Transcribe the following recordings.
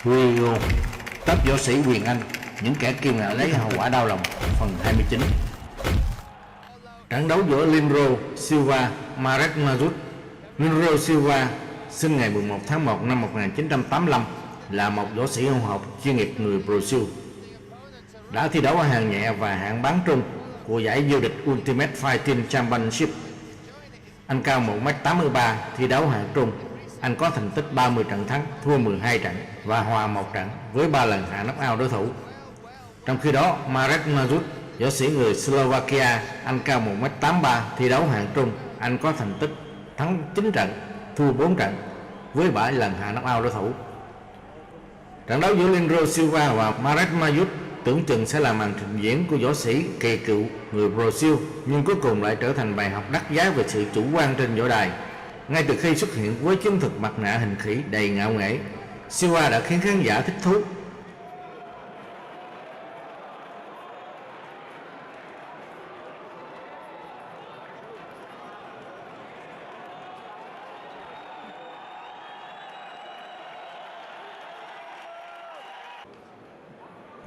Rio, cấp võ sĩ quyền Anh, những kẻ kiêu ngạo lấy hậu quả đau lòng, phần 29. Trận đấu giữa Lindro Silva, Marek Mazut. Lindro Silva sinh ngày 11 tháng 1 năm 1985, là một võ sĩ hỗn hợp chuyên nghiệp người Brazil, đã thi đấu ở hạng nhẹ và hạng bán trung của giải vô địch Ultimate Fighting Championship. Anh cao 1m83, thi đấu hạng trung. Anh có thành tích 30 trận thắng, thua 12 trận và hòa 1 trận với 3 lần hạ knock-out đối thủ. Trong khi đó, Marek Mazut, võ sĩ người Slovakia, anh cao 1m83, thi đấu hạng trung. Anh có thành tích thắng 9 trận, thua 4 trận với 7 lần hạ knock-out đối thủ. Trận đấu giữa Lindro Silva và Marek Mazut tưởng chừng sẽ là màn trình diễn của võ sĩ kỳ cựu người Brazil, nhưng cuối cùng lại trở thành bài học đắt giá về sự chủ quan trên võ đài. Ngay từ khi xuất hiện với chứng thực mặt nạ hình khỉ đầy ngạo nghễ, Silva đã khiến khán giả thích thú.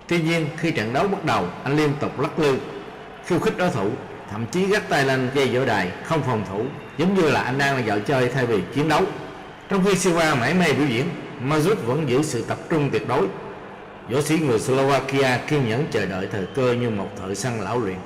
Tuy nhiên, khi trận đấu bắt đầu, anh liên tục lắc lư, khiêu khích đối thủ, thậm chí gác tay lên dây võ đài, không phòng thủ, giống như là anh đang là dạo chơi thay vì chiến đấu. Trong khi Silva mải mê biểu diễn, Mazut vẫn giữ sự tập trung tuyệt đối. Võ sĩ người Slovakia kiên nhẫn chờ đợi thời cơ như một thợ săn lão luyện.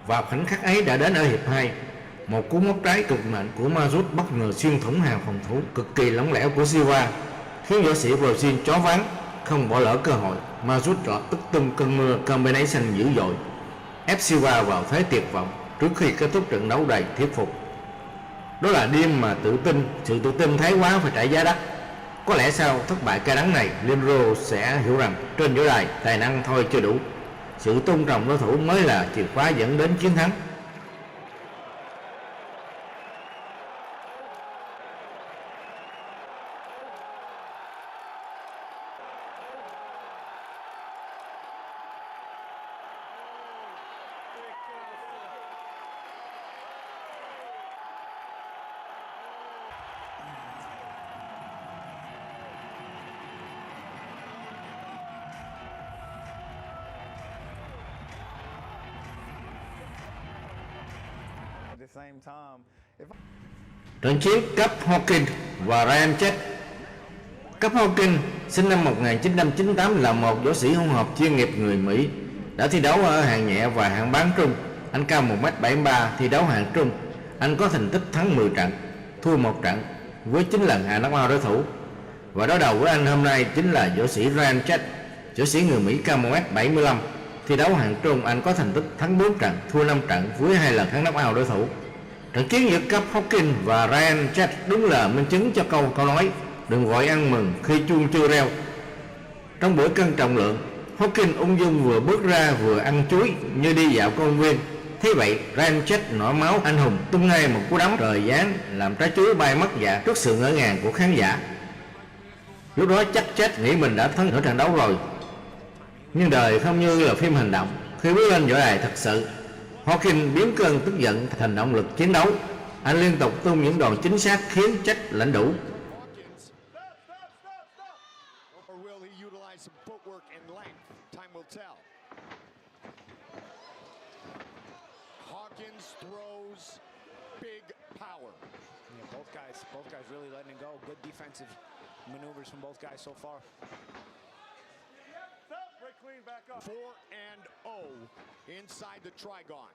Vào khoảnh khắc ấy đã đến ở hiệp 2, một cú móc trái cực mạnh của Mazut bất ngờ xuyên thủng hàng phòng thủ cực kỳ lỏng lẻo của Silva, khiến võ sĩ Brazil chó váng, không bỏ lỡ cơ hội. Mazut lập tức tung cơn mưa combination dữ dội, ép Silva vào thế tuyệt vọng trước khi kết thúc trận đấu đầy thuyết phục. Đó là đêm mà sự tự tin thái quá phải trả giá đắt. Có lẽ sau thất bại cay đắng này, Lindro sẽ hiểu rằng trên võ đài tài năng thôi chưa đủ, sự tôn trọng đối thủ mới là chìa khóa dẫn đến chiến thắng. Trận chiến cấp Hawkins và Ryan Chet. Cấp Hawkins sinh năm 1998 là một võ sĩ hỗn hợp chuyên nghiệp người Mỹ, đã thi đấu ở hạng nhẹ và hạng bán trung. Anh cao 1m73, thi đấu hạng trung. Anh có thành tích thắng 10 trận, thua 1 trận với 9 lần hạ knock-out đối thủ. Và đối đầu với anh hôm nay chính là võ sĩ Ryan Chet, võ sĩ người Mỹ cao 1m75, thi đấu hạng trung. Anh có thành tích thắng 4 trận, thua 5 trận với 2 lần hạ knock-out đối thủ. Trận chiến giữa cấp Hawkins và Ryan Chet đúng là minh chứng cho câu nói đừng vội ăn mừng khi chuông chưa reo. Trong buổi cân trọng lượng, Hawkins ung dung vừa bước ra vừa ăn chuối như đi dạo công viên. Thế vậy, Ryan Chet nổi máu anh hùng tung ngay một cú đấm trời giáng làm trái chuối bay mất dạ trước sự ngỡ ngàng của khán giả. Lúc đó chắc Chet nghĩ mình đã thắng ở trận đấu rồi. Nhưng đời không như là phim hành động. Khi bước lên võ đài thật sự, Hawkins biến cơn tức giận thành động lực chiến đấu. Anh liên tục tung những đòn chính xác khiến Chet lãnh đủ. Both guys really letting it go. Good defensive maneuvers from both guys so far. 4-0 inside the Trigon.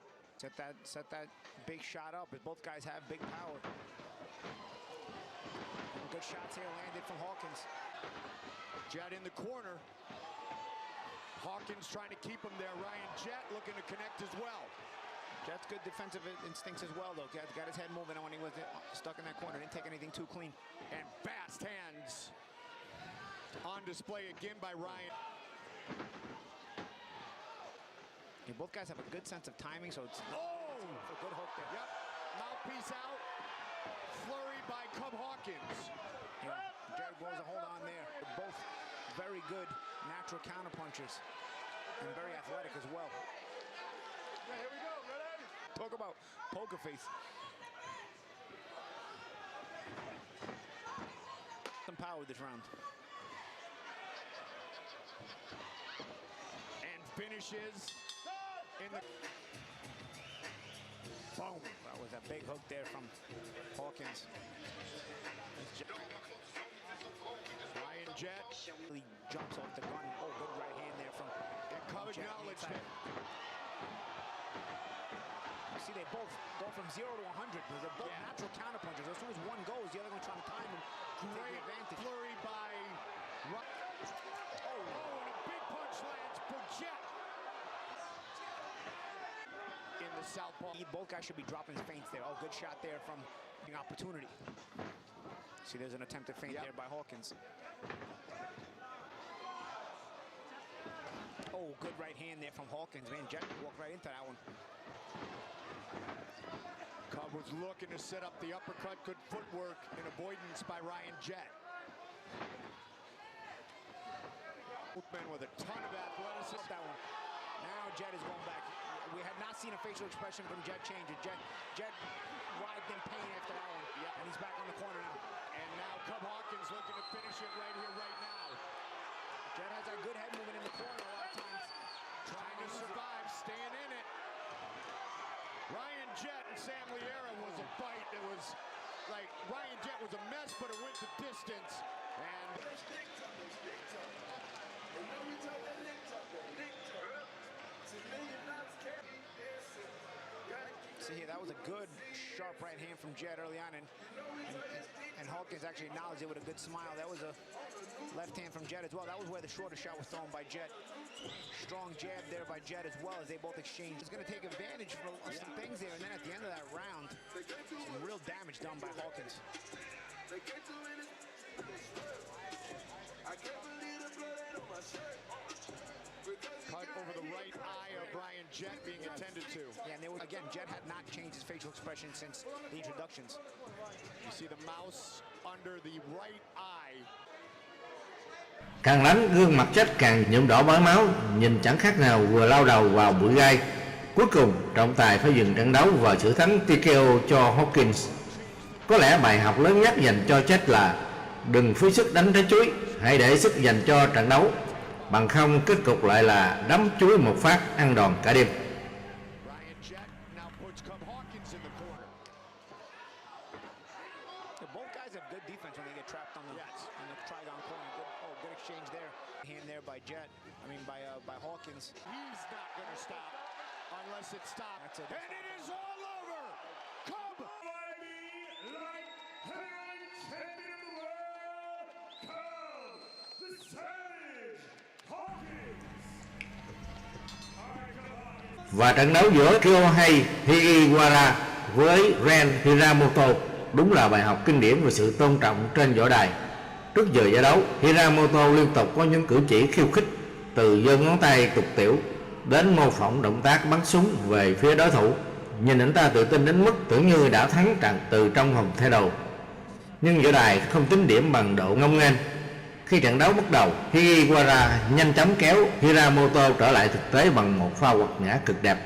Set that big shot up, but both guys have big power. And good shots here landed from Hawkins. Jett in the corner. Hawkins trying to keep him there. Ryan Jett looking to connect as well. Jett's good defensive instincts as well, though. Got his head moving when he was stuck in that corner. Didn't take anything too clean. And fast hands on display again by Ryan. Yeah, both guys have a good sense of timing, so it's a good hook there. Yep, mouthpiece out. Flurry by Cub Hawkins. Yeah, Jett blows a hold on there. They're both very good natural counterpunchers and very athletic as well. Yeah, here we go, ready? Talk about poker face. Some power this round. And finishes in the... Boom. That was a big hook there from Hawkins. Ryan Jett. Really jumps off the gun. Oh, good right hand there from Cub Jett. acknowledged it. You see, they both go from 0 to 100 because they're both natural counterpunchers. As soon as one goes, the other one trying to time him. Great Advantage. flurry by... Oh, and a big punch lands for Jett. In the southpaw. Both guys should be dropping feints there. Oh, good shot there from the opportunity. See, there's an attempted feint there by Hawkins. Oh, good right hand there from Hawkins. Man, Jett walked right into that one. Cub was looking to set up the uppercut. Good footwork and avoidance by Ryan Jett. Both men with a ton of athleticism. That one. Now Jett is going back. We have not seen a facial expression from Jett change. Jett writhed in pain after that one. Yeah, and he's back on the corner now. And now Cub Hawkins looking to finish it right here, right now. Jett has a good head movement in the corner a lot of times. Trying to survive, staying in it. Ryan Jett and Sam Liera was a fight that was like, Ryan Jett was a mess, but it went the distance. And see here, that was a good, sharp right hand from Jett early on, and Hawkins actually acknowledged it with a good smile. That was a left hand from Jett as well. That was where the shorter shot was thrown by Jett. Strong jab there by Jett as well as they both exchanged. He's going to take advantage of some things there, and then at the end of that round, some real damage done by Hawkins. cut over the right eye of Ryan Jett being attended to. Yeah, and there was, again, Jett had not changed his facial expression since the introductions. You see the mouse under the right eye. Càng đánh gương mặt Jett càng nhuộm đỏ bởi máu, nhìn chẳng khác nào vừa lao đầu vào bụi gai. Cuối cùng trọng tài phải dừng trận đấu và xử thắng TKO cho Hawkins. Có lẽ bài học lớn nhất dành cho Jett là đừng phí sức đánh trái chuối, hãy để sức dành cho trận đấu, bằng không kết cục lại là đấm chuối một phát ăn đòn cả đêm. Ryan Jett now puts Cub Hawkins in the corner. Both guys have good defense when they get trapped on the trigon corner. Good exchange there. Hand there by Jett. I mean by Hawkins. He's not going to stop unless it stops. That's it. And it is all over. Cub. Và trận đấu giữa Kyohei Higiwara với Ren Hiramoto đúng là bài học kinh điển về sự tôn trọng trên võ đài. Trước giờ giải đấu, Hiramoto liên tục có những cử chỉ khiêu khích, từ giơ ngón tay tục tiểu đến mô phỏng động tác bắn súng về phía đối thủ. Nhìn anh ta tự tin đến mức tưởng như đã thắng trận từ trong hòm thay đồ. Nhưng võ đài không tính điểm bằng độ ngông nghênh. Khi trận đấu bắt đầu, Higiwara nhanh chóng kéo Hiramoto trở lại thực tế bằng một pha quật ngã cực đẹp.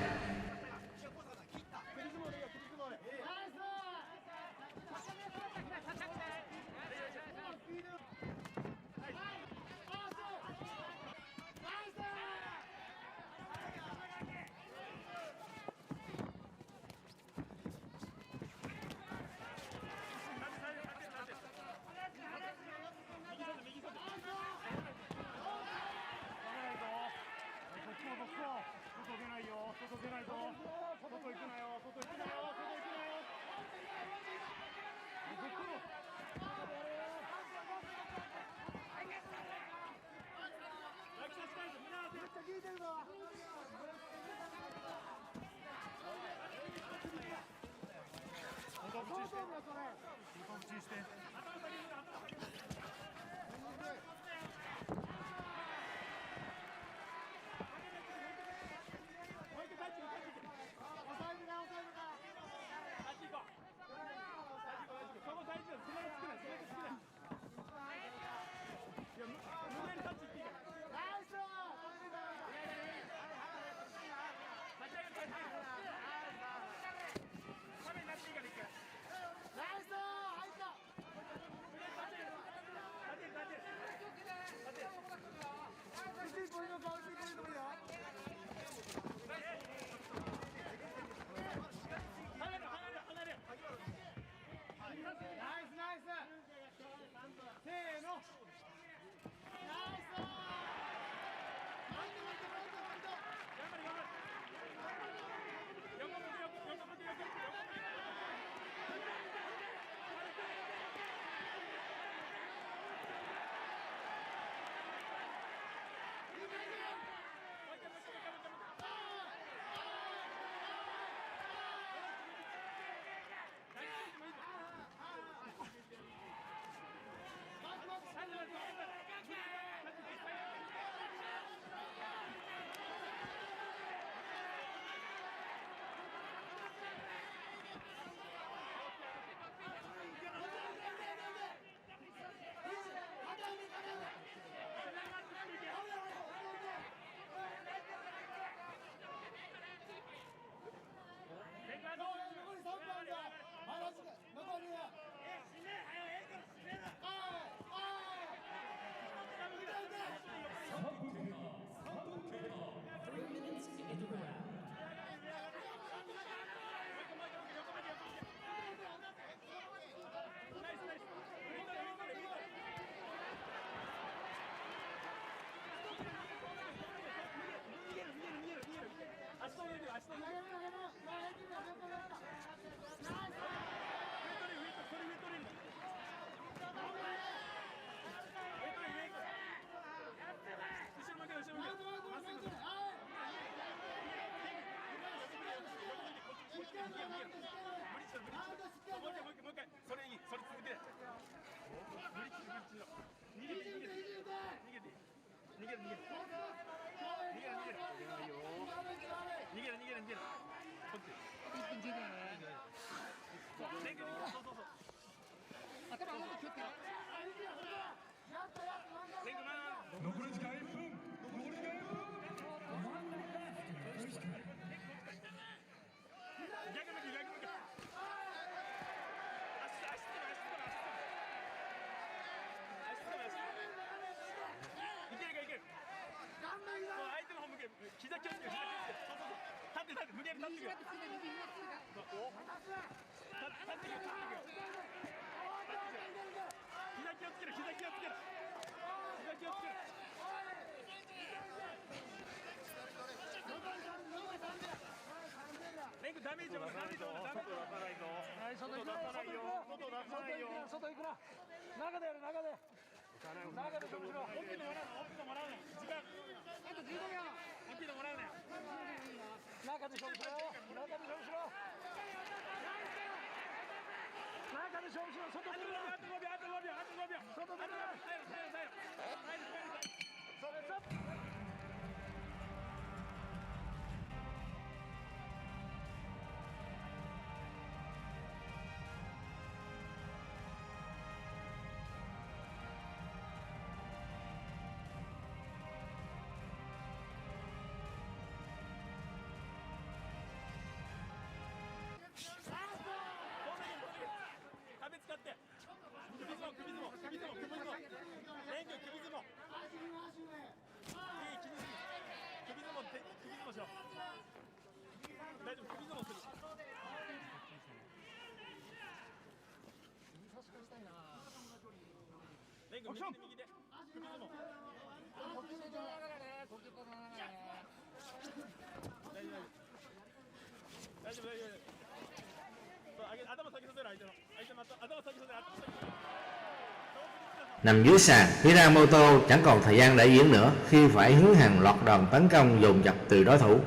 Nằm dưới sàn, Hiramoto chẳng còn thời gian để diễn nữa khi phải hứng hàng loạt đòn tấn công dồn dập từ đối thủ.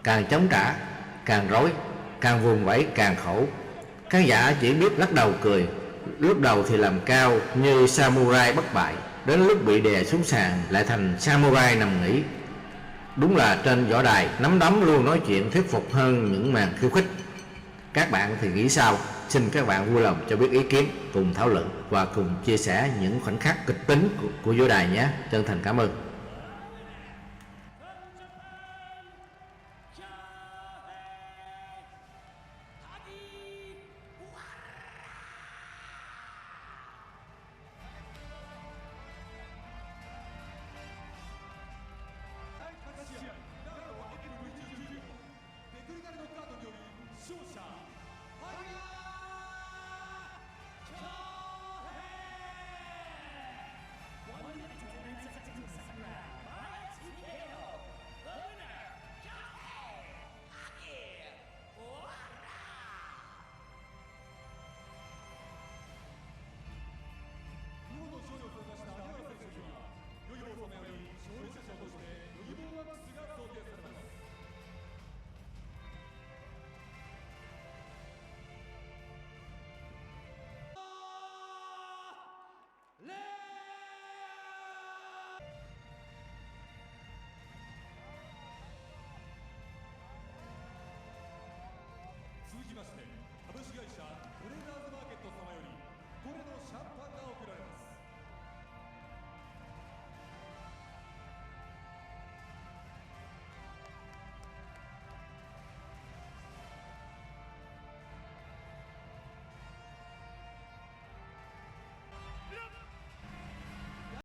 Càng chống trả, càng rối, càng vùng vẫy càng khổ. Khán giả chỉ biết lắc đầu cười, lúc đầu thì làm cao như samurai bất bại, đến lúc bị đè xuống sàn lại thành samurai nằm nghỉ. Đúng là trên võ đài, nắm đấm luôn nói chuyện thuyết phục hơn những màn khiêu khích. Các bạn thì nghĩ sao? Xin các bạn vui lòng cho biết ý kiến, cùng thảo luận và cùng chia sẻ những khoảnh khắc kịch tính của võ đài nhé. Chân thành cảm ơn.